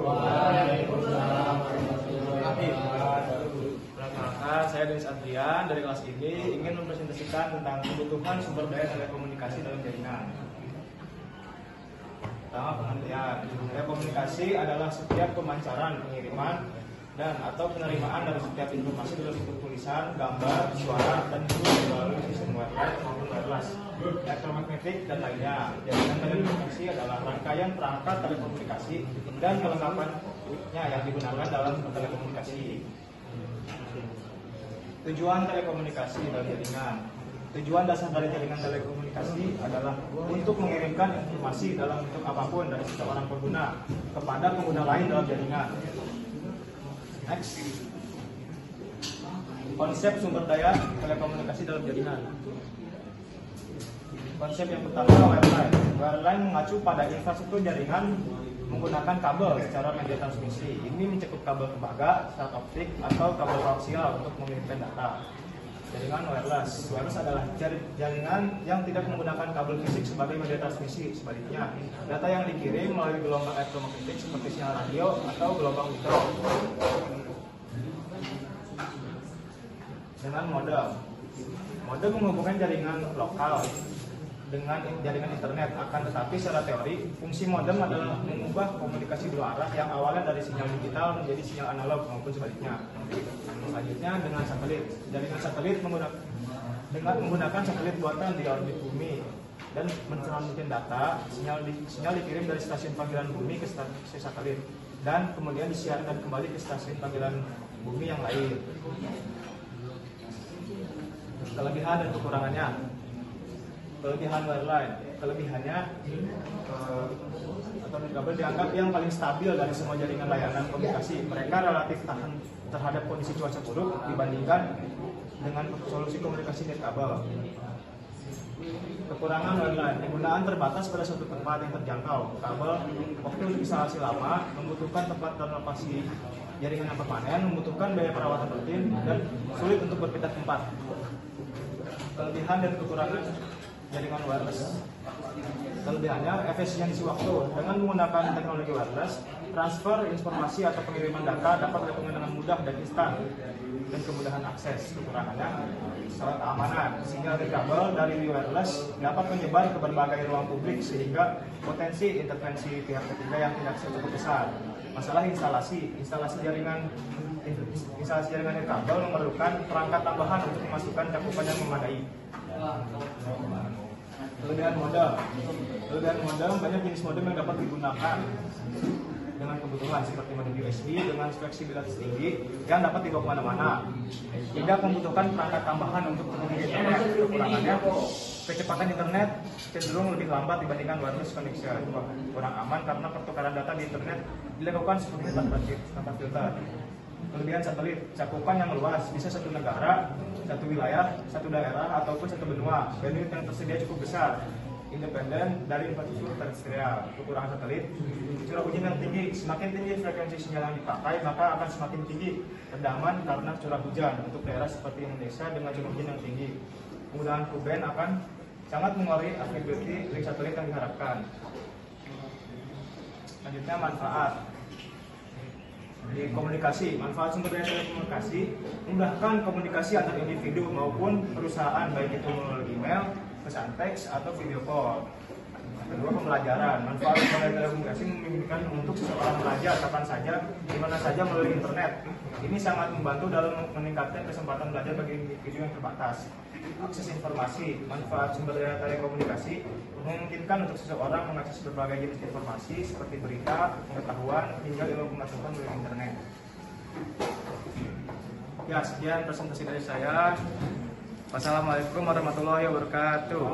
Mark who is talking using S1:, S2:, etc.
S1: Waalaikumsalam warahmatullahi wabarakatuh. Perkenalkan, saya Denis Adrian dari kelas ini ingin mempresentasikan tentang kebutuhan sumber daya telekomunikasi dalam jaringan. Pertama, pengertian. Telekomunikasi adalah setiap pemancaran, pengiriman, dan atau penerimaan dari setiap informasi dalam bentuk tulisan, gambar, suara, dan video melalui sistem wifi maupun wireless, elektromagnetik, dan lainnya. Jaringan telekomunikasi adalah rangkaian perangkat telekomunikasi dan kelengkapannya yang digunakan dalam telekomunikasi. Tujuan telekomunikasi dalam jaringan. Tujuan dasar dari jaringan telekomunikasi adalah untuk mengirimkan informasi dalam bentuk apapun dari seseorang pengguna kepada pengguna lain dalam jaringan. Next, konsep sumber daya telekomunikasi dalam jaringan. Konsep yang pertama, wireline. Wireline mengacu pada infrastruktur jaringan menggunakan kabel secara media transmisi. Ini mencakup kabel tembaga, serat optik, atau kabel koaksial untuk mengirimkan data. Jaringan wireless. Wireless adalah jaringan yang tidak menggunakan kabel fisik sebagai media transmisi. Sebaliknya, data yang dikirim melalui gelombang elektromagnetik seperti sinyal radio atau gelombang mikro. Dengan modem. Modem menghubungkan jaringan lokal dengan jaringan internet. Akan tetapi secara teori, fungsi modem adalah mengubah komunikasi dua arah yang awalnya dari sinyal digital menjadi sinyal analog maupun sebaliknya. Selanjutnya dengan satelit. Jaringan satelit menggunakan satelit buatan di orbit bumi dan mentransmit data. Sinyal dikirim dari stasiun panggilan bumi ke stasiun satelit dan kemudian disiarkan kembali ke stasiun panggilan bumi yang lain. Kelebihan dan kekurangannya. Kelebihan wireline, kelebihannya atau kabel dianggap yang paling stabil dari semua jaringan layanan komunikasi. Mereka relatif tahan terhadap kondisi cuaca buruk dibandingkan dengan solusi komunikasi nirkabel. Kekurangan wireline, penggunaan terbatas pada suatu tempat yang terjangkau. Kabel waktu untuk instalasi lama, membutuhkan tempat dan lokasi jaringan yang permanen, membutuhkan biaya perawatan rutin dan sulit untuk berpindah tempat. Kelebihan dan kekurangan jaringan wireless. Kelebihannya efisiensi waktu. Dengan menggunakan teknologi wireless, transfer informasi atau pengiriman data dapat dilakukan dengan mudah dan instan dan kemudahan akses. Kekurangannya soal keamanan. Sinyal dari kabel dari wireless dapat menyebar ke berbagai ruang publik sehingga potensi intervensi pihak ketiga yang tidak cukup besar. Masalah instalasi jaringan kabel memerlukan perangkat tambahan untuk memasukkan cakupan yang memadai. Kelebihan modem. Banyak jenis modem yang dapat digunakan dengan kebutuhan seperti modem USB dengan fleksibilitas tinggi yang dapat dibawa kemana-mana. Tidak membutuhkan perangkat tambahan untuk menghubungi internet. Kekurangannya, kecepatan internet cenderung lebih lambat dibandingkan wireless connection. Kurang aman karena pertukaran data di internet dilakukan sepenuhnya tanpa filter. Kelebihan satelit, cakupan yang luas, bisa satu negara, satu wilayah, satu daerah, ataupun satu benua. Bandwidth yang tersedia cukup besar, independen dari infrastruktur terestrial. Kekurangan satelit, curah hujan yang tinggi. Semakin tinggi frekuensi sinyal yang dipakai, maka akan semakin tinggi rendaman karena curah hujan untuk daerah seperti Indonesia dengan curah hujan yang tinggi. Penggunaan Ku-band akan sangat mengurangi availability link satelit yang diharapkan. Selanjutnya manfaat. Di komunikasi, manfaat sumber daya telekomunikasi memudahkan komunikasi antar individu maupun perusahaan, baik itu melalui email, pesan teks, atau video call. Kedua, pembelajaran. Manfaat sumber daya telekomunikasi memungkinkan untuk seseorang belajar kapan saja, di mana saja melalui internet. Ini sangat membantu dalam meningkatkan kesempatan belajar bagi individu yang terbatas. Akses informasi. Manfaat sumber daya telekomunikasi memungkinkan untuk seseorang mengakses berbagai jenis informasi seperti berita, pengetahuan, hingga ilmu pengetahuan melalui internet. Ya, sekian presentasi dari saya. Wassalamualaikum warahmatullahi wabarakatuh.